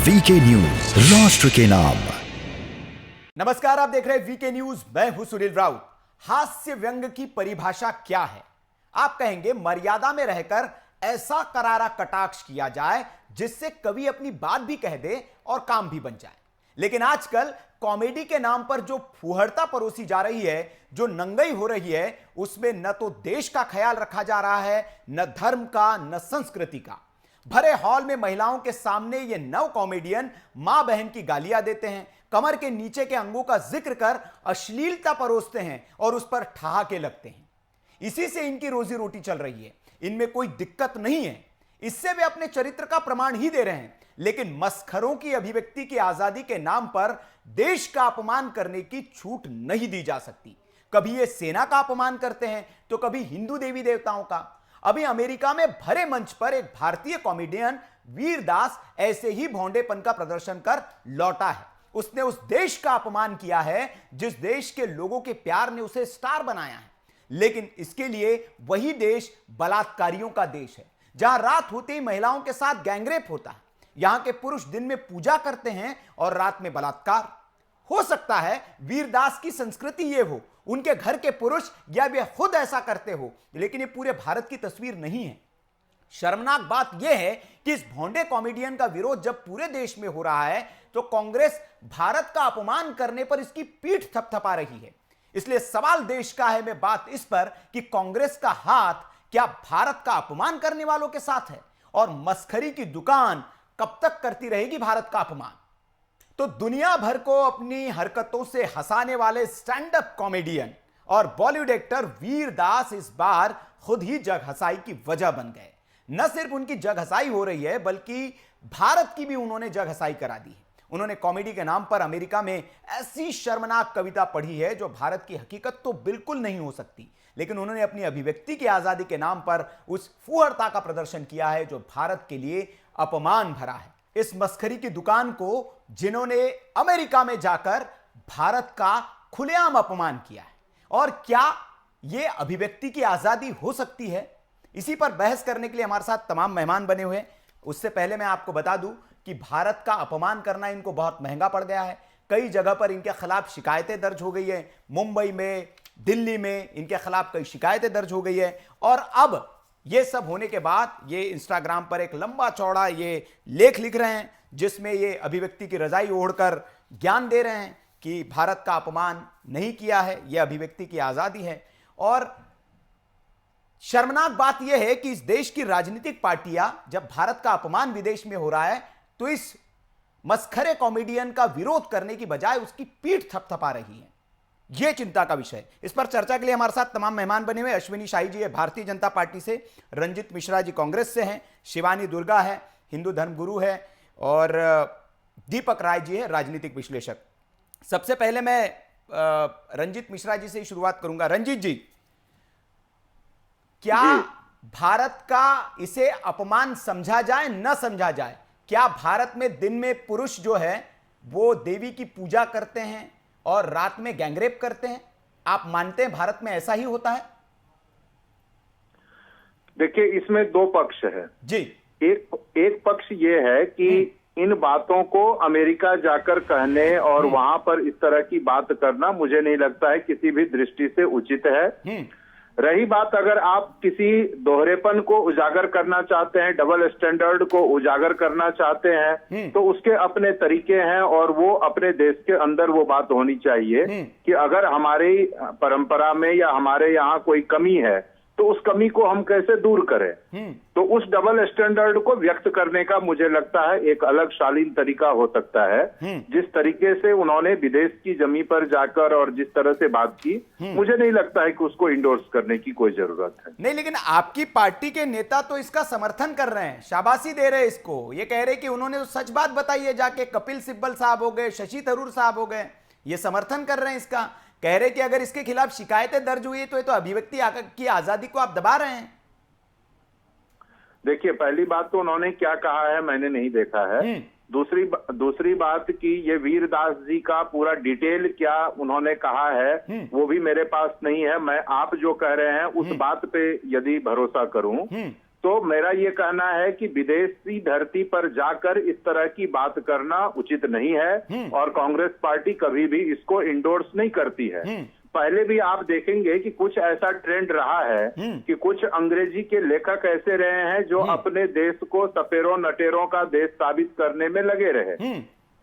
VK news, राष्ट्र के नाम। नमस्कार, आप देख रहे हैं वीके न्यूज। मैं हूं सुनील राउत। हास्य व्यंग की परिभाषा क्या है? आप कहेंगे मर्यादा में रहकर ऐसा करारा कटाक्ष किया जाए जिससे कवि अपनी बात भी कह दे और काम भी बन जाए। लेकिन आजकल कॉमेडी के नाम पर जो फूहड़ता परोसी जा रही है, जो नंगई हो रही है, उसमें न तो देश का ख्याल रखा जा रहा है, न धर्म का, न संस्कृति का। भरे हॉल में महिलाओं के सामने ये नव कॉमेडियन मां बहन की गालियां देते हैं, कमर के नीचे के अंगों का जिक्र कर अश्लीलता परोसते हैं और उस पर ठहाके लगते हैं। इसी से इनकी रोजी रोटी चल रही है, इनमें कोई दिक्कत नहीं है। इससे वे अपने चरित्र का प्रमाण ही दे रहे हैं। लेकिन मस्खरों की अभिव्यक्ति की आजादी के नाम पर देश का अपमान करने की छूट नहीं दी जा सकती। कभी ये सेना का अपमान करते हैं तो कभी हिंदू देवी देवताओं का। अभी अमेरिका में भरे मंच पर एक भारतीय कॉमेडियन वीरदास ऐसे ही भोंडेपन का प्रदर्शन कर लौटा है। उसने उस देश का अपमान किया है जिस देश के लोगों के प्यार ने उसे स्टार बनाया है। लेकिन इसके लिए वही देश बलात्कारियों का देश है, जहां रात होते ही महिलाओं के साथ गैंगरेप होता है। यहां के पुरुष दिन में पूजा करते हैं और रात में बलात्कार। हो सकता है वीरदास की संस्कृति ये हो, उनके घर के पुरुष या वे खुद ऐसा करते हो, लेकिन ये पूरे भारत की तस्वीर नहीं है। शर्मनाक बात यह है कि इस भोंडे कॉमेडियन का विरोध जब पूरे देश में हो रहा है तो कांग्रेस भारत का अपमान करने पर इसकी पीठ थपथपा रही है। इसलिए सवाल देश का है में बात इस पर कि कांग्रेस का हाथ क्या भारत का अपमान करने वालों के साथ है, और मस्खरी की दुकान कब तक करती रहेगी भारत का अपमान? तो दुनिया भर को अपनी हरकतों से हंसाने वाले स्टैंड अप कॉमेडियन और बॉलीवुड एक्टर वीरदास इस बार खुद ही जग हंसाई की वजह बन गए। न सिर्फ उनकी जग हंसाई हो रही है, बल्कि भारत की भी उन्होंने जग हंसाई करा दी है। उन्होंने कॉमेडी के नाम पर अमेरिका में ऐसी शर्मनाक कविता पढ़ी है जो भारत की हकीकत तो बिल्कुल नहीं हो सकती, लेकिन उन्होंने अपनी अभिव्यक्ति की आजादी के नाम पर उस फूहड़ता का प्रदर्शन किया है जो भारत के लिए अपमान भरा है। इस मस्खरी की दुकान को जिन्होंने अमेरिका में जाकर भारत का खुलेआम अपमान किया है, और क्या यह अभिव्यक्ति की आजादी हो सकती है? इसी पर बहस करने के लिए हमारे साथ तमाम मेहमान बने हुए हैं। उससे पहले मैं आपको बता दूं कि भारत का अपमान करना इनको बहुत महंगा पड़ गया है। कई जगह पर इनके खिलाफ शिकायतें दर्ज हो गई है। मुंबई में, दिल्ली में इनके खिलाफ कई शिकायतें दर्ज हो गई है। और अब ये सब होने के बाद ये इंस्टाग्राम पर एक लंबा चौड़ा ये लेख लिख रहे हैं जिसमें ये अभिव्यक्ति की रजाई ओढ़कर ज्ञान दे रहे हैं कि भारत का अपमान नहीं किया है, यह अभिव्यक्ति की आजादी है। और शर्मनाक बात यह है कि इस देश की राजनीतिक पार्टियां जब भारत का अपमान विदेश में हो रहा है तो इस मस्खरे कॉमेडियन का विरोध करने की बजाय उसकी पीठ थपथपा रही है। यह चिंता का विषय। इस पर चर्चा के लिए हमारे साथ तमाम मेहमान बने हुए। अश्विनी शाही जी है भारतीय जनता पार्टी से, रंजित मिश्रा जी कांग्रेस से हैं, शिवानी दुर्गा है हिंदू धर्मगुरु है, और दीपक राय जी है राजनीतिक विश्लेषक। सबसे पहले मैं रंजित मिश्रा जी से ही शुरुआत करूंगा। रंजित जी, क्या भारत का इसे अपमान समझा जाए न समझा जाए? क्या भारत में दिन में पुरुष जो है वो देवी की पूजा करते हैं और रात में गैंगरेप करते हैं? आप मानते हैं भारत में ऐसा ही होता है? देखिए, इसमें दो पक्ष है जी। एक पक्ष ये है कि इन बातों को अमेरिका जाकर कहने और वहां पर इस तरह की बात करना मुझे नहीं लगता है किसी भी दृष्टि से उचित है। रही बात, अगर आप किसी दोहरेपन को उजागर करना चाहते हैं, डबल स्टैंडर्ड को उजागर करना चाहते हैं, तो उसके अपने तरीके हैं और वो अपने देश के अंदर वो बात होनी चाहिए कि अगर हमारी परंपरा में या हमारे यहाँ कोई कमी है तो उस कमी को हम कैसे दूर करें। तो उस डबल स्टैंडर्ड को व्यक्त करने का मुझे लगता है एक अलग शालीन तरीका हो सकता है। जिस तरीके से उन्होंने विदेश की जमीन पर जाकर और जिस तरह से बात की, मुझे नहीं लगता है कि उसको इंडोर्स करने की कोई जरूरत है। नहीं, लेकिन आपकी पार्टी के नेता तो इसका समर्थन कर रहे हैं, शाबाशी दे रहे हैं इसको। ये कह रहे कि उन्होंने तो सच बात बताई है, जाके कपिल सिब्बल साहब हो गए, शशि थरूर साहब हो गए, ये समर्थन कर रहे हैं इसका। कह रहे कि अगर इसके खिलाफ शिकायतें दर्ज हुई तो ये तो अभिव्यक्ति की आजादी को आप दबा रहे हैं। देखिए, पहली बात तो उन्होंने क्या कहा है मैंने नहीं देखा है। दूसरी बात कि ये वीरदास जी का पूरा डिटेल क्या उन्होंने कहा है वो भी मेरे पास नहीं है। मैं आप जो कह रहे हैं उस बात पे यदि भरोसा करूं तो मेरा ये कहना है कि विदेशी धरती पर जाकर इस तरह की बात करना उचित नहीं है और कांग्रेस पार्टी कभी भी इसको इंडोर्स नहीं करती है। पहले भी आप देखेंगे कि कुछ ऐसा ट्रेंड रहा है कि कुछ अंग्रेजी के लेखक ऐसे रहे हैं जो अपने देश को सपेरों नटेरों का देश साबित करने में लगे रहे।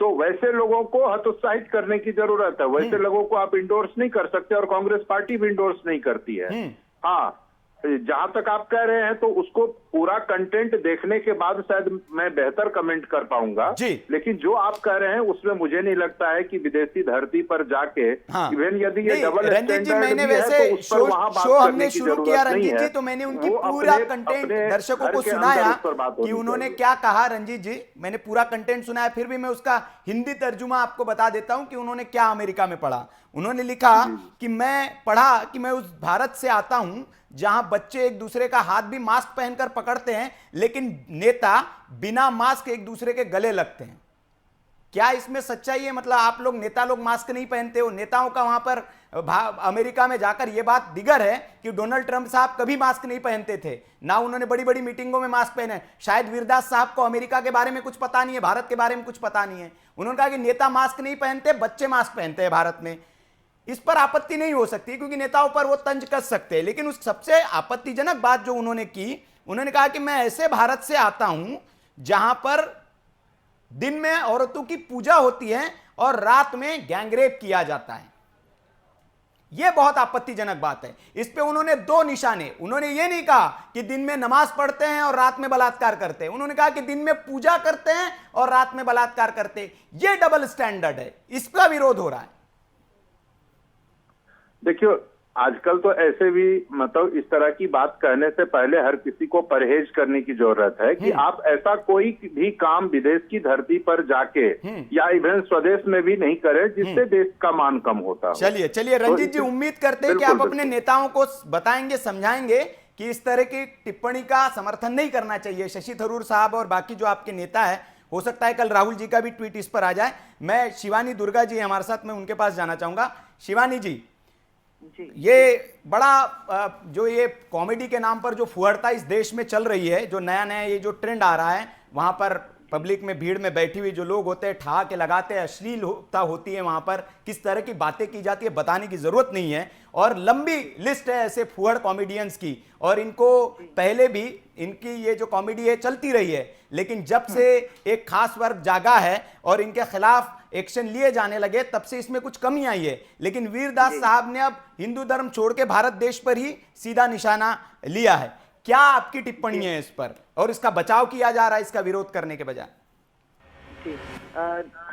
तो वैसे लोगों को हतोत्साहित करने की जरूरत है, वैसे लोगों को आप इंडोर्स नहीं कर सकते और कांग्रेस पार्टी भी इंडोर्स नहीं करती है। हाँ, जहां तक आप कह रहे हैं तो उसको पूरा कंटेंट देखने के बाद शायद मैं बेहतर कमेंट कर पाऊंगा, लेकिन जो आप कह रहे हैं उसमें मुझे नहीं लगता है कि विदेशी धरती पर जाके इवन यदि ये डबल स्टैंडर्ड भी है तो उस पर वहां बात करने की जरूरत नहीं है। तो मैंने उनकी पूरा कंटेंट दर्शकों को सुनाया कि उन्होंने क्या कहा। रंजीत जी, मैंने पूरा कंटेंट सुनाया, फिर भी मैं उसका हिंदी तर्जुमा आपको बता देता हूं कि उन्होंने क्या अमेरिका में पढ़ा। उन्होंने लिखा कि मैं पढ़ा कि मैं उस भारत से आता हूं जहां बच्चे एक दूसरे का हाथ भी मास्क पहनकर पकड़ते हैं, लेकिन नेता बिना मास्क एक दूसरे के गले लगते हैं। क्या इसमें सच्चाई है? मतलब आप लोग नेता लोग मास्क नहीं पहनते हो? नेताओं का वहां पर अमेरिका में जाकर यह बात दिगर है कि डोनाल्ड ट्रंप साहब कभी मास्क नहीं पहनते थे, ना उन्होंने बड़ी बड़ी मीटिंगों में मास्क पहने। शायद वीरदास साहब को अमेरिका के बारे में कुछ पता नहीं है, भारत के बारे में कुछ पता नहीं है। उन्होंने कहा कि नेता मास्क नहीं पहनते, बच्चे मास्क पहनते हैं भारत में। इस पर आपत्ति नहीं हो सकती क्योंकि नेताओं पर वो तंज कस सकते हैं, लेकिन उस सबसे आपत्तिजनक बात जो उन्होंने की, उन्होंने कहा कि मैं ऐसे भारत से आता हूं जहां पर दिन में औरतों की पूजा होती है और रात में गैंगरेप किया जाता है। यह बहुत आपत्तिजनक बात है। इस पे उन्होंने दो निशाने, उन्होंने ये नहीं कहा कि दिन में नमाज पढ़ते हैं और रात में बलात्कार करते हैं, उन्होंने कहा कि दिन में पूजा करते हैं और रात में बलात्कार करते हैं। यह डबल स्टैंडर्ड है, इसका विरोध हो रहा है। देखिए, आजकल तो ऐसे भी मतलब इस तरह की बात कहने से पहले हर किसी को परहेज करने की जरूरत है कि आप ऐसा कोई भी काम विदेश की धरती पर जाके या इवन स्वदेश में भी नहीं करें जिससे देश का मान कम होता हो। चलिए रंजीत जी, उम्मीद करते हैं कि आप अपने नेताओं को बताएंगे, समझाएंगे कि इस तरह की टिप्पणी का समर्थन नहीं करना चाहिए। शशि थरूर साहब और बाकी जो आपके नेता है, हो सकता है कल राहुल जी का भी ट्वीट इस पर आ जाए। मैं शिवानी दुर्गा जी हमारे साथ, मैं उनके पास जाना चाहूंगा। शिवानी जी, ये बड़ा जो ये कॉमेडी के नाम पर जो फुहड़ता इस देश में चल रही है, जो नया नया ये जो ट्रेंड आ रहा है, वहां पर पब्लिक में भीड़ में बैठी हुई जो लोग होते हैं ठहाके लगाते हैं, अश्लीलता होती है, वहां पर किस तरह की बातें की जाती है बताने की जरूरत नहीं है। और लंबी लिस्ट है ऐसे फुहड़ कॉमेडियंस की, और इनको पहले भी इनकी ये जो कॉमेडी है चलती रही है, लेकिन जब से एक खास वर्ग जागा है और इनके खिलाफ एक्शन लिए जाने लगे, तब से इसमें कुछ कमी आई है। लेकिन वीरदास साहब ने अब हिंदू धर्म छोड़ के भारत देश पर ही सीधा निशाना लिया है। क्या आपकी टिप्पणी है इस पर, और इसका बचाव किया जा रहा है इसका विरोध करने के बजाय?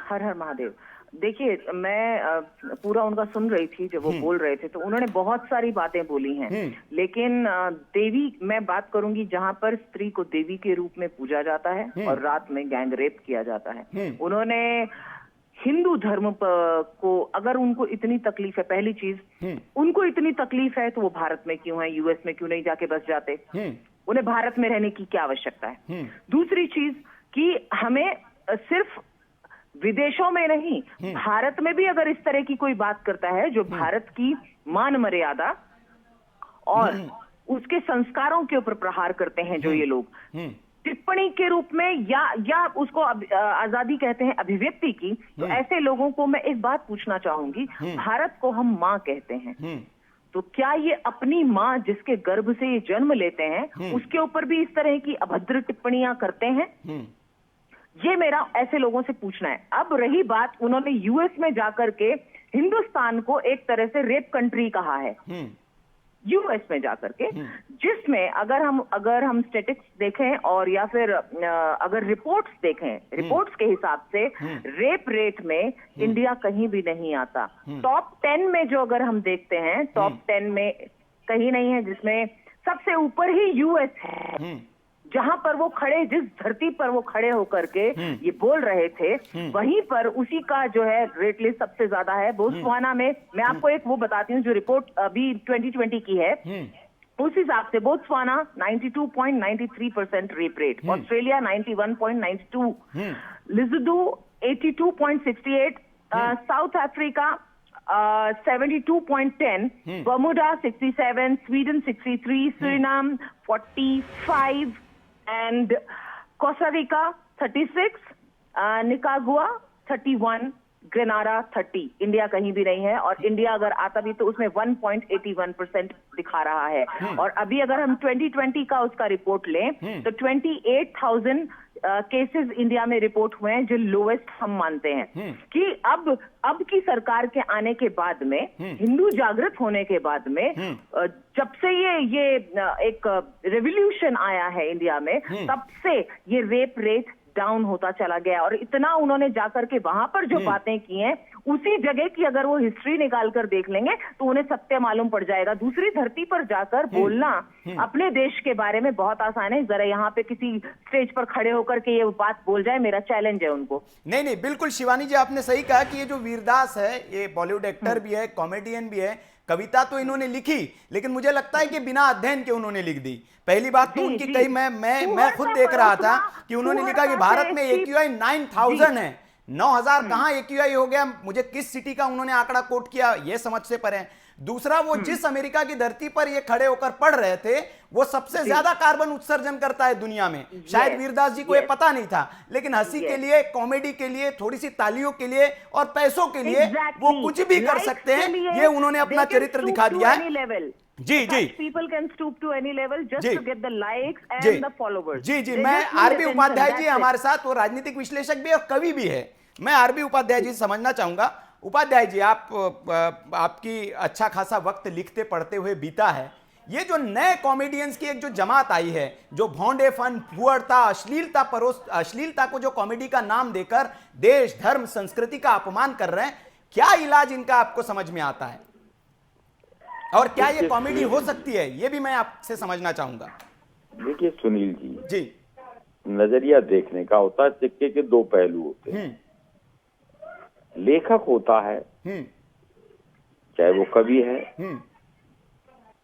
हर हर महादेव। देखिए, मैं पूरा उनका सुन रही थी जब वो बोल रहे थे, तो उन्होंने बहुत सारी बातें बोली हैं, लेकिन देवी, मैं बात करूंगी जहां पर स्त्री को देवी के रूप में पूजा जाता है और रात में गैंग रेप किया जाता है। उन्होंने हिंदू धर्म को, अगर उनको इतनी तकलीफ है, पहली चीज उनको इतनी तकलीफ है तो वो भारत में क्यों है, यूएस में क्यों नहीं जाके बस जाते? उन्हें भारत में रहने की क्या आवश्यकता है? दूसरी चीज कि हमें सिर्फ विदेशों में नहीं, भारत में भी अगर इस तरह की कोई बात करता है जो भारत की मान मर्यादा और उसके संस्कारों के ऊपर प्रहार करते हैं जो ये लोग, टिप्पणी के रूप में या उसको आजादी कहते हैं अभिव्यक्ति की, तो ऐसे लोगों को मैं एक बात पूछना चाहूंगी, भारत को हम माँ कहते हैं, तो क्या ये अपनी माँ जिसके गर्भ से ये जन्म लेते हैं उसके ऊपर भी इस तरह की अभद्र टिप्पणियां करते हैं? ये मेरा ऐसे लोगों से पूछना है। अब रही बात, उन्होंने यूएस में जाकर के हिंदुस्तान को एक तरह से रेप कंट्री कहा है, यूएस में जाकर के, जिसमें अगर हम स्टैटिस्टिक्स देखें और या फिर अगर रिपोर्ट्स देखें, रिपोर्ट्स के हिसाब से रेप रेट में इंडिया कहीं भी नहीं आता। टॉप 10 में जो अगर हम देखते हैं, टॉप 10 में कहीं नहीं है, जिसमें सबसे ऊपर ही यूएस है, जहां पर वो खड़े, जिस धरती पर वो खड़े होकर के ये बोल रहे थे, वहीं पर उसी का जो है रेट लिस्ट सबसे ज्यादा है। बोत्सवाना में, मैं आपको एक वो बताती हूँ जो रिपोर्ट अभी 2020 की है, उस हिसाब से Botswana 92.93% rape rate, Australia 91.92, लिसोथो 82.68, south Africa 72.10, Bermuda 67, Sweden 63, Suriname 45, and Costa Rica 36, निकागुआ 31, Grenada 30। India कहीं भी नहीं है, और इंडिया अगर आता भी तो उसमें 1.81% दिखा रहा है। और अभी अगर हम 2020 का उसका रिपोर्ट लें तो 28,000 केसेस इंडिया में रिपोर्ट हुए हैं, जो लोएस्ट हम मानते हैं। कि अब की सरकार के आने के बाद में, हिंदू जागृत होने के बाद में, जब से ये एक रेवोल्यूशन आया है इंडिया में, तब से ये रेप रेट डाउन होता चला गया। और इतना उन्होंने जाकर के वहां पर जो बातें की हैं, उसी जगह की अगर वो हिस्ट्री निकाल कर देख लेंगे तो उन्हें सत्य मालूम पड़ जाएगा। दूसरी धरती पर जाकर बोलना अपने देश के बारे में बहुत आसान है। जरा यहाँ पे किसी स्टेज पर खड़े होकर के ये बात बोल जाए, मेरा चैलेंज है उनको। नहीं, बिल्कुल शिवानी जी, आपने सही कहा कि ये जो वीरदास है, ये बॉलीवुड एक्टर भी है, कॉमेडियन भी है। कविता तो इन्होंने लिखी, लेकिन मुझे लगता है कि बिना अध्ययन के उन्होंने लिख दी। पहली बात तो उनकी कई, मैं खुद देख रहा था कि उन्होंने लिखा कि भारत में AQI 9000 है। 9000 कहां AQI हो गया? मुझे किस सिटी का उन्होंने आंकड़ा कोट किया, ये समझ से परे है। दूसरा, वो जिस अमेरिका की धरती पर ये खड़े होकर पढ़ रहे थे, वो सबसे ज्यादा कार्बन उत्सर्जन करता है दुनिया में। शायद वीरदास जी को ये पता नहीं था, लेकिन हंसी के लिए, कॉमेडी के लिए, थोड़ी सी तालियों के लिए और पैसों के लिए वो कुछ भी कर सकते हैं। ये उन्होंने अपना चरित्र दिखा दिया है। जी, people can stoop to any level just to get the likes and the followers. जी, मैं आरबी उपाध्याय जी हमारे साथ, वो राजनीतिक विश्लेषक भी और कवि भी है। मैं आरबी उपाध्याय जी से समझना चाहूंगा। उपाध्याय जी, आपकी अच्छा खासा वक्त लिखते पढ़ते हुए बीता है। ये जो नए कॉमेडियंस की एक जो जमात आई है, जो भौंडे फन, फुअरता, अश्लीलता को जो कॉमेडी का नाम देकर देश, धर्म, संस्कृति का अपमान कर रहे हैं, क्या इलाज इनका आपको समझ में आता है? और क्या ये कॉमेडी हो सकती है, ये भी मैं आपसे समझना चाहूंगा। देखिए सुनील जी, नजरिया देखने का होता है, सिक्के के दो पहलू होते हैं। लेखक होता है, चाहे वो कवि है,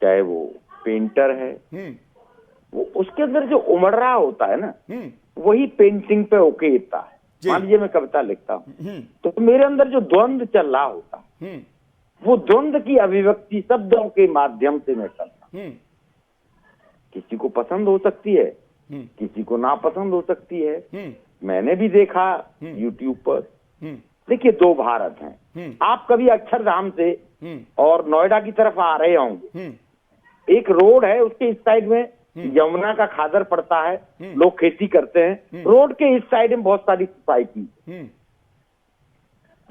चाहे वो पेंटर है, वो उसके अंदर जो उमड़ रहा होता है ना, वही पेंटिंग पे उकेरता है। मान लीजिए मैं कविता लिखता हूँ, तो मेरे अंदर जो द्वंद्व चल रहा होता है, वो द्वंद्व की अभिव्यक्ति शब्दों के माध्यम से मैं करता हूं। किसी को पसंद हो सकती है, किसी को नापसंद हो सकती है। मैंने भी देखा YouTube पर। देखिए, दो भारत हैं। आप कभी अक्षरधाम से और नोएडा की तरफ आ रहे होंगे, एक रोड है, उसके इस साइड में यमुना का खादर पड़ता है, लोग खेती करते हैं। रोड के इस साइड में बहुत सारी सोसाइटी,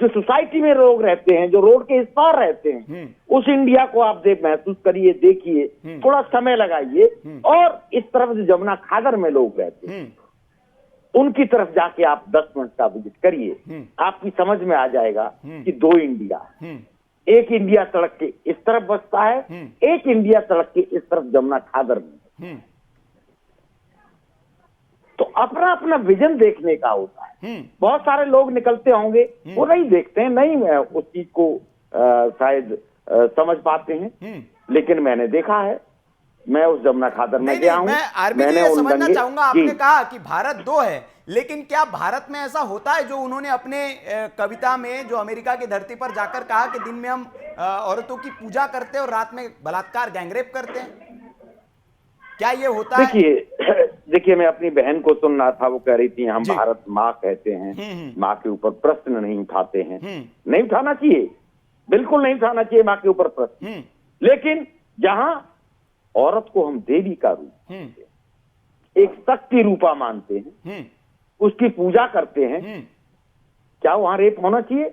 जो सोसाइटी में लोग रहते हैं, जो रोड के इस पार रहते हैं, उस इंडिया को आप महसूस करिए, देखिए, थोड़ा समय लगाइए। और इस तरफ जो जमुना खादर में लोग रहते हैं, उनकी तरफ जाके आप 10 मिनट का विजिट करिए, आपकी समझ में आ जाएगा कि दो इंडिया, एक इंडिया सड़क के इस तरफ बसता है, एक इंडिया सड़क के इस तरफ जमुना खादर में। तो अपना अपना विजन देखने का होता है। बहुत सारे लोग निकलते होंगे, वो नहीं देखते हैं, नहीं उस चीज को शायद समझ पाते हैं। लेकिन मैंने देखा है, मैं उस जमुना खादर में गया हूं। मैंने समझना चाहूंगा, आपने कहा कि भारत दो है, लेकिन क्या भारत में ऐसा होता है जो उन्होंने अपने कविता में, जो अमेरिका की धरती पर जाकर कहा कि दिन में हम औरतों की पूजा करते हैं और रात में बलात्कार, गैंगरेप करते हैं? क्या ये होता है? देखिए, मैं अपनी बहन को सुन रहा था, वो कह रही थी हम भारत माँ कहते हैं, माँ के ऊपर प्रश्न नहीं उठाते हैं। नहीं उठाना चाहिए, बिल्कुल नहीं उठाना चाहिए माँ के ऊपर प्रश्न। लेकिन जहां औरत को हम देवी का रूप, एक शक्ति रूपा मानते हैं, उसकी पूजा करते हैं, क्या वहां रेप होना चाहिए?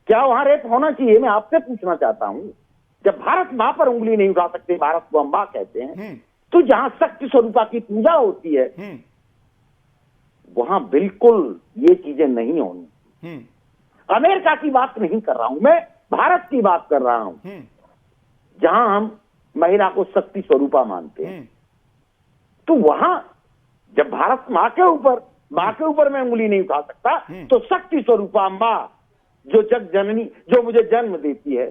क्या वहां रेप होना चाहिए? मैं आपसे पूछना चाहता हूं। जब भारत माँ पर उंगली नहीं उठा सकते, भारत को हम माँ कहते हैं, तो जहां शक्ति स्वरूपा की पूजा होती है, वहां बिल्कुल ये चीजें नहीं होनी। अमेरिका की बात नहीं कर रहा हूं मैं, भारत की बात कर रहा हूं, जहां हम महिला को शक्ति स्वरूपा मानते हैं। तो वहां जब भारत माँ के ऊपर मैं उंगली नहीं उठा सकता, तो शक्ति स्वरूपा माँ, जो जग जननी, जो मुझे जन्म देती है,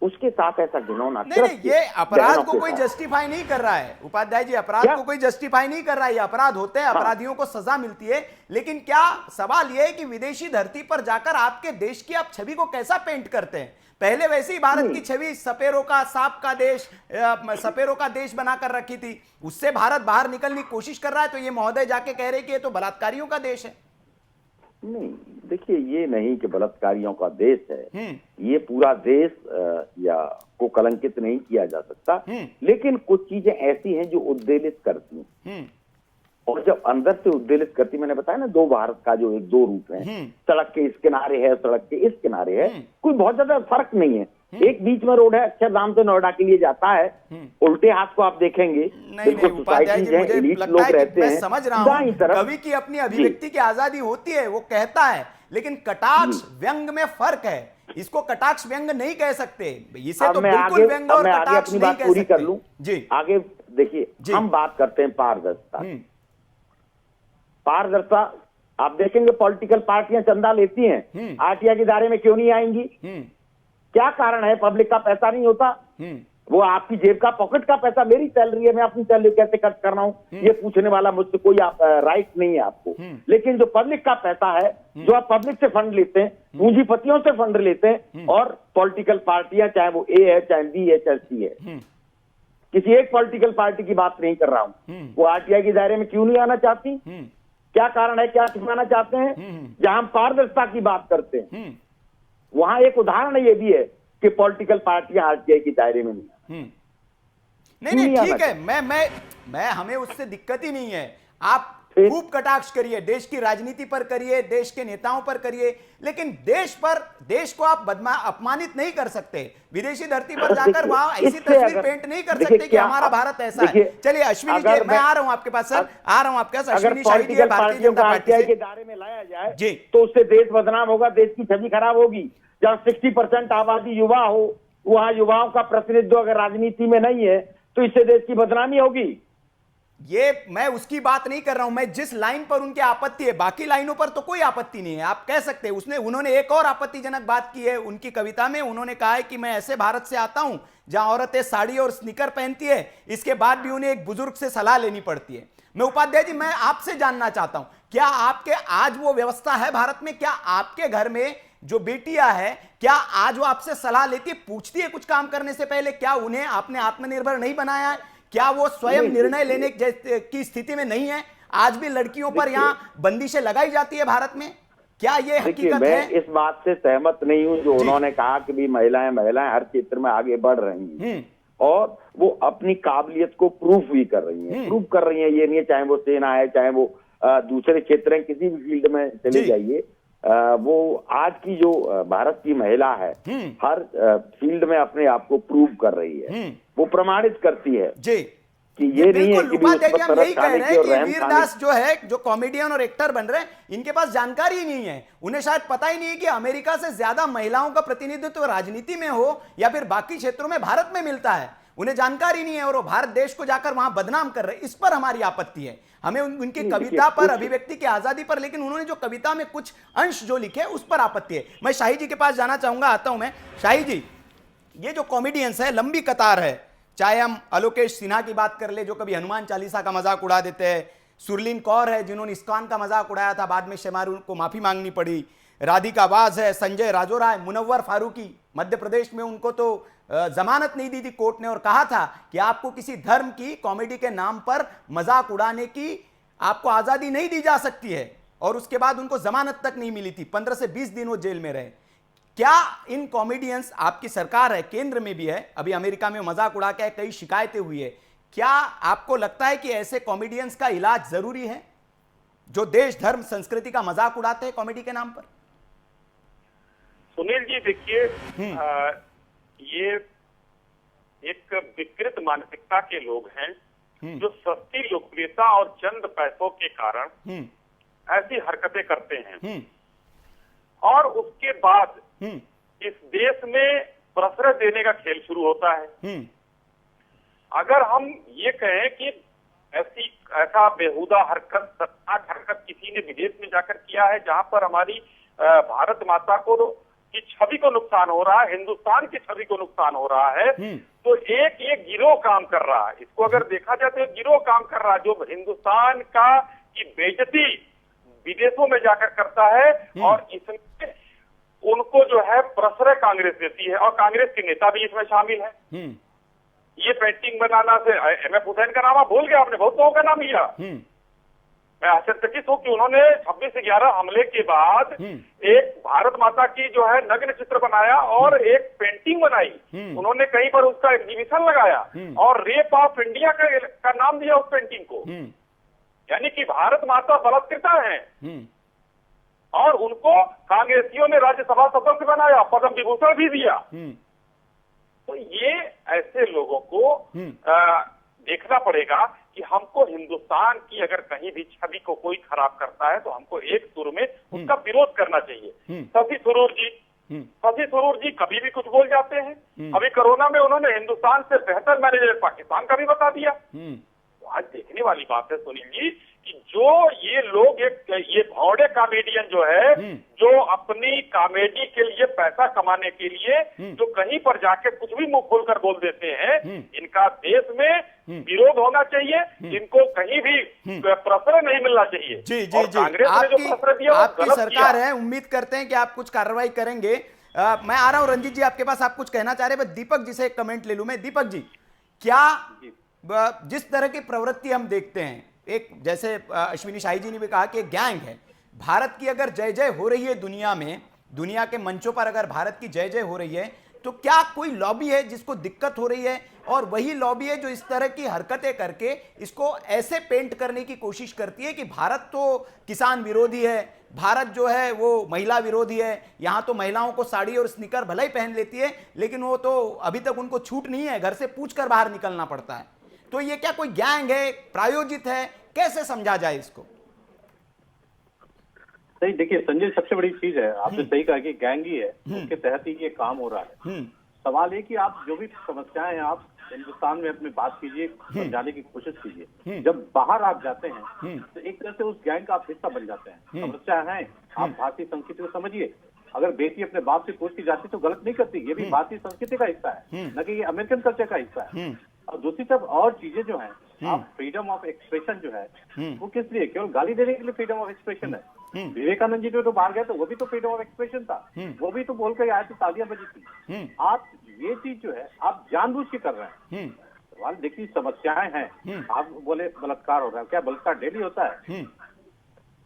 उसके साथ ऐसा घिनौना नहीं, ये अपराध को कोई जस्टिफाई नहीं कर रहा है उपाध्याय जी, अपराध को कोई जस्टिफाई नहीं कर रहा है। ये अपराध होते हैं, अपराधियों को सजा मिलती है, लेकिन क्या सवाल ये है कि विदेशी धरती पर जाकर आपके देश की आप छवि को कैसा पेंट करते हैं? पहले वैसे ही भारत की छवि सपेरों का, सांप का देश, सपेरों का देश बनाकर रखी थी, उससे भारत बाहर निकलने की कोशिश कर रहा है, तो ये महोदय जाके कह रहे कि ये तो बलात्कारियों का देश है। नहीं, देखिए, ये नहीं कि बलात्कारियों का देश है, ये पूरा देश या को कलंकित नहीं किया जा सकता, लेकिन कुछ चीजें ऐसी हैं जो उद्वेलित करती हैं, और जब अंदर से उद्वेलित करती, मैंने बताया ना, दो भारत का जो एक दो रूप है, सड़क के इस किनारे है, सड़क के इस किनारे है, कोई बहुत ज्यादा फर्क नहीं है। एक बीच में रोड है, अक्षरधाम से नोएडा के लिए जाता है, उल्टे हाथ को आप देखेंगे नहीं, उपाध्याय जी, मुझे लगता है कि मैं समझ रहा हूं, कवि की अपनी अभिव्यक्ति की आजादी होती है, वो कहता है, लेकिन कटाक्ष व्यंग में फर्क है, इसको कटाक्ष व्यंग नहीं कह सकते, इसे तो बिल्कुल व्यंग और कटाक्ष नहीं कह सकते। कर लूं जी, आगे देखिए, हम बात करते हैं पारदर्शिता। पारदर्शिता आप देखेंगे, पॉलिटिकल पार्टियां चंदा लेती हैं, आरटीआई के दायरे में क्यों नहीं आएंगी? क्या कारण है? पब्लिक का पैसा नहीं होता, वो आपकी जेब का, पॉकेट का पैसा। मेरी सैलरी है, मैं अपनी सैलरी कैसे खर्च कर रहा हूं, ये पूछने वाला मुझसे कोई राइट नहीं है आपको। लेकिन जो पब्लिक का पैसा है, जो आप पब्लिक से फंड लेते हैं, पूंजीपतियों से फंड लेते हैं, और पॉलिटिकल पार्टियां, चाहे वो ए है, चाहे बी है, चाहे सी है, किसी एक पॉलिटिकल पार्टी की बात नहीं कर रहा हूं, वो आरटीआई के दायरे में क्यों नहीं आना चाहती? क्या कारण है? क्या छिपाना चाहते हैं? जहां हम पारदर्शिता की बात करते हैं, वहां एक उदाहरण ये भी है कि पॉलिटिकल पार्टियां आरटीआई के दायरे में नहीं, ठीक है, मैं हमें उससे दिक्कत ही नहीं है। आप खूब कटाक्ष करिए, देश की राजनीति पर करिए, देश के नेताओं पर करिए, लेकिन देश को आप अपमानित नहीं कर सकते। विदेशी धरती पर जाकर वहां ऐसी तस्वीर पेंट नहीं कर सकते कि हमारा भारत ऐसा है। चलिए अश्विनी जी, मैं आ रहा हूं आपके पास सर, आ रहा हूं आपके पास। अश्विनी शाही जी, भारतीय जनता पार्टी के दायरे में लाया जाए जी, तो उससे देश बदनाम होगा, देश की छवि खराब होगी। जहां 60% आबादी युवा हो, वहां युवाओं का प्रतिनिधित्व अगर राजनीति में नहीं है, तो इससे देश की बदनामी होगी। ये मैं उसकी बात नहीं कर रहा हूं, मैं जिस लाइन पर उनकी आपत्ति है, बाकी लाइनों पर तो कोई आपत्ति नहीं है, आप कह सकते हैं। उन्होंने एक और आपत्तिजनक बात की है उनकी कविता में, उन्होंने कहा है कि मैं ऐसे भारत से आता हूं जहां औरतें साड़ी और स्नीकर पहनती है, इसके बाद भी उन्हें एक बुजुर्ग से सलाह लेनी पड़ती है। मैं उपाध्याय जी, मैं आपसे जानना चाहता हूं, क्या आपके आज वो व्यवस्था है भारत में? क्या आपके घर में जो बेटियां है, क्या आज वो आपसे सलाह लेती है, पूछती है कुछ काम करने से पहले? क्या उन्हें आपने आत्मनिर्भर नहीं बनाया है? क्या वो स्वयं निर्णय लेने की स्थिति में नहीं है? आज भी लड़कियों पर यहाँ बंदिशें लगाई जाती है भारत में, क्या ये हकीकत है? मैं इस बात से सहमत नहीं हूं जो उन्होंने कहा कि भी महिलाएं हर क्षेत्र में आगे बढ़ रही हैं, और वो अपनी काबिलियत को प्रूफ भी कर रही हैं। प्रूफ कर रही हैं, ये नहीं है, चाहे वो सेना है, चाहे वो दूसरे क्षेत्र हैं, किसी भी फील्ड में चले जाइए, वो आज की जो भारत की महिला है, हर फील्ड में अपने आप को प्रूव कर रही है, वो प्रमाणित करती है जी कि ये नहीं है कि उपाध्याय जी हम यही कह रहे हैं कि वीरदास जो है, जो कॉमेडियन और एक्टर बन रहे हैं, इनके पास जानकारी ही नहीं है, उन्हें शायद पता ही नहीं है कि अमेरिका से ज्यादा महिलाओं का प्रतिनिधित्व राजनीति में हो या फिर बाकी क्षेत्रों में भारत में मिलता है, उन्हें जानकारी नहीं है, और वो भारत देश को जाकर वहां बदनाम कर रहे हैं। इस पर हमारी आपत्ति है, हमें उनकी कविता पर, अभिव्यक्ति की आजादी पर, लेकिन उन्होंने जो कविता में कुछ अंश जो लिखे उस पर आपत्ति है। मैं शाही जी के पास जाना चाहूंगा, आता हूं मैं। शाही जी, ये जो कॉमेडियंस है, लंबी कतार है, चाहे हम आलोकेश सिन्हा की बात कर ले जो कभी हनुमान चालीसा का मजाक उड़ा देते हैं, सुरलीन कौर है जिन्होंने इस्कॉन का मजाक उड़ाया था, बाद में शेमारू को माफी मांगनी पड़ी, राधिका वाज है, संजय राजोरा है, मुनव्वर फारूकी, मध्य प्रदेश में उनको तो जमानत नहीं दी थी कोर्ट ने, और कहा था कि आपको किसी धर्म की कॉमेडी के नाम पर मजाक उड़ाने की आपको आजादी नहीं दी जा सकती है, और उसके बाद उनको जमानत तक नहीं मिली थी, 15 से 20 दिन वो जेल में रहे। क्या इन कॉमेडियंस, आपकी सरकार है, केंद्र में भी है, अभी अमेरिका में मजाक उड़ा के कई शिकायतें हुई है, क्या आपको लगता है कि ऐसे कॉमेडियंस का इलाज जरूरी है जो देश, धर्म, संस्कृति का मजाक उड़ाते हैं कॉमेडी के नाम पर? सुनील जी, देखिए, ये एक विकृत मानसिकता के लोग हैं जो सस्ती लोकप्रियता और चंद पैसों के कारण ऐसी हरकतें करते हैं, और उसके बाद इस देश में प्रश्रय देने का खेल शुरू होता है। अगर हम ये कहें कि ऐसा बेहुदा हरकत किसी ने विदेश में जाकर किया है, जहां पर हमारी भारत माता को की छवि को नुकसान हो रहा है, हिंदुस्तान की छवि को नुकसान हो रहा है, तो एक ये गिरोह काम कर रहा है। इसको अगर देखा जाए तो एक गिरोह काम कर रहा है जो हिंदुस्तान की बेइज्जती विदेशों में जाकर करता है, और इसमें उनको जो है प्रश्रय कांग्रेस देती है, और कांग्रेस के नेता भी इसमें शामिल है। ये पेंटिंग बनाना से MF हुसैन का नाम आप भूल गया, आपने बहुत लोगों का नाम लिया। मैं आश्चर्यचकित हूं कि उन्होंने 26/11 हमले के बाद एक भारत माता की जो है नग्न चित्र बनाया और एक पेंटिंग बनाई। उन्होंने कहीं पर उसका एग्जीबिशन लगाया और रेप ऑफ इंडिया का नाम दिया उस पेंटिंग को, यानी कि भारत माता बलात्कृता है। और उनको कांग्रेसियों ने राज्यसभा सदस्य बनाया, पद्म विभूषण भी दिया। तो ये ऐसे लोगों को देखना पड़ेगा कि हमको हिंदुस्तान की अगर कहीं भी छवि को कोई खराब करता है तो हमको एक सुर में उसका विरोध करना चाहिए। शशि थरूर जी कभी भी कुछ बोल जाते हैं। अभी कोरोना में उन्होंने हिंदुस्तान से बेहतर मैनेजमेंट पाकिस्तान का भी बता दिया। तो आज देखने वाली बात है सुनील जी कि जो ये लोग ये भौड़े कॉमेडियन जो है, जो अपनी कॉमेडी के लिए पैसा कमाने के लिए जो कहीं पर जाके कुछ भी मुंह खोलकर बोल देते हैं, इनका देश में विरोध होना चाहिए। इनको कहीं भी प्रश्रय नहीं मिलना चाहिए। जी। कांग्रेस ने जो प्रश्रय दिया आपकी सरकार है, उम्मीद करते हैं कि आप कुछ कार्रवाई करेंगे। मैं आ रहा हूं रंजीत जी आपके पास, आप कुछ कहना चाह रहे हैं। दीपक जी से एक कमेंट ले लूं मैं। दीपक जी, क्या जिस तरह की प्रवृत्ति हम देखते हैं, एक जैसे अश्विनी शाही जी ने भी कहा कि एक गैंग है, भारत की अगर जय जय हो रही है दुनिया में, दुनिया के मंचों पर अगर भारत की जय जय हो रही है, तो क्या कोई लॉबी है जिसको दिक्कत हो रही है, और वही लॉबी है जो इस तरह की हरकतें करके इसको ऐसे पेंट करने की कोशिश करती है कि भारत तो किसान विरोधी है, भारत जो है वो महिला विरोधी है, यहां तो महिलाओं को साड़ी और स्नीकर भले ही पहन लेती है, लेकिन वो तो अभी तक उनको छूट नहीं है, घर से पूछ कर बाहर निकलना पड़ता है। तो ये क्या कोई गैंग है, प्रायोजित है, कैसे समझा जाए इसको? सही, देखिए संजय, सबसे बड़ी चीज है, आपने सही कहा कि गैंग ही है, उसके तहत ही ये काम हो रहा है। सवाल है कि आप जो भी समस्याएं हैं आप हिंदुस्तान में अपनी बात कीजिए, समझाने की कोशिश कीजिए। जब बाहर आप जाते हैं तो एक तरह से उस गैंग का आप हिस्सा बन जाते हैं। समस्या है, आप भारतीय संस्कृति को समझिए। अगर बेटी अपने बाप से पूछ की जाती तो गलत नहीं करती, ये भी भारतीय संस्कृति का हिस्सा है, न कि ये अमेरिकन कल्चर का हिस्सा है। और दूसरी तरफ और चीजें जो हैं, आप फ्रीडम ऑफ एक्सप्रेशन जो है वो किस लिए, केवल गाली देने के लिए फ्रीडम ऑफ एक्सप्रेशन है? विवेकानंद जी तो बाहर गए तो वो भी तो फ्रीडम ऑफ एक्सप्रेशन था, वो भी तो बोल कर आए थे, तालियां बजी थी। आप ये चीज जो है आप जानबूझ के कर रहे हैं। सवाल देखिए, समस्याएं हैं, आप बोले बलात्कार हो रहा है, क्या बलात्कार डेली होता है?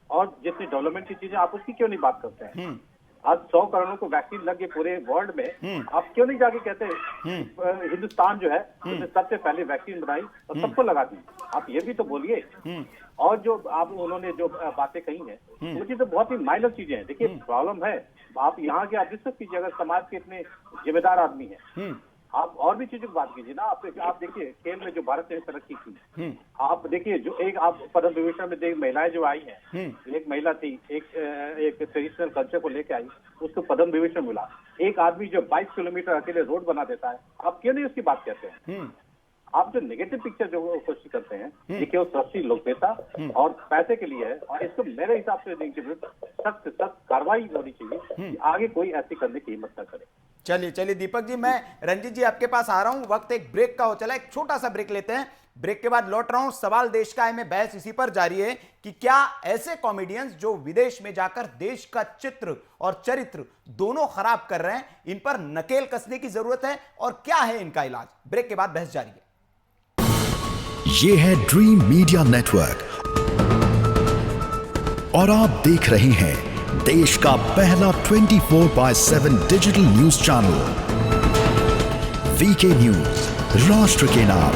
और जितनी डेवलपमेंट की चीजें आप उसकी क्यों नहीं बात करते हैं? आज 100 करोड़ को वैक्सीन लग गई पूरे वर्ल्ड में, आप क्यों नहीं जाके कहते हिंदुस्तान जो है उसने सबसे पहले वैक्सीन बनाई और सबको लगा दी? आप ये भी तो बोलिए। और जो आप उन्होंने जो बातें कही हैं वो चीजें तो बहुत ही माइनर चीजें हैं। देखिए प्रॉब्लम है, आप यहाँ के आप डिस्कस कीजिए, अगर समाज के इतने जिम्मेदार आदमी है, आप और भी चीजों की बात कीजिए ना। आप देखिए खेल में जो भारत ने तरक्की की, आप देखिए जो एक आप पद्म विभूषण में देख महिलाएं जो आई हैं, एक महिला थी, एक ट्रेडिशनल कल्चर को लेके आई, उसको पद्म विभूषण मिला। एक आदमी जो 22 किलोमीटर अकेले रोड बना देता है, आप क्यों नहीं उसकी बात कहते हैं? आप जो नेगेटिव पिक्चर जो कोशिश करते हैं, देखिए वो सस्ती लोकप्रियता और पैसे के लिए है, और इसको मेरे हिसाब से सख्त कार्रवाई होनी चाहिए कि आगे कोई ऐसी करने की हिम्मत न करे। चलिए दीपक जी, मैं रंजीत जी आपके पास आ रहा हूं। वक्त एक ब्रेक का हो चला, एक छोटा सा ब्रेक लेते हैं, ब्रेक के बाद लौट रहा हूं। सवाल देश का है में बहस इसी पर जारी है कि क्या ऐसे कॉमेडियंस जो विदेश में जाकर देश का चित्र और चरित्र दोनों खराब कर रहे हैं, इन पर नकेल कसने की जरूरत है, और क्या है इनका इलाज? ब्रेक के बाद बहस जारी है। ये है ड्रीम मीडिया नेटवर्क और आप देख रहे हैं देश का पहला 24/7 digital news channel VK news, राष्ट्र के नाम।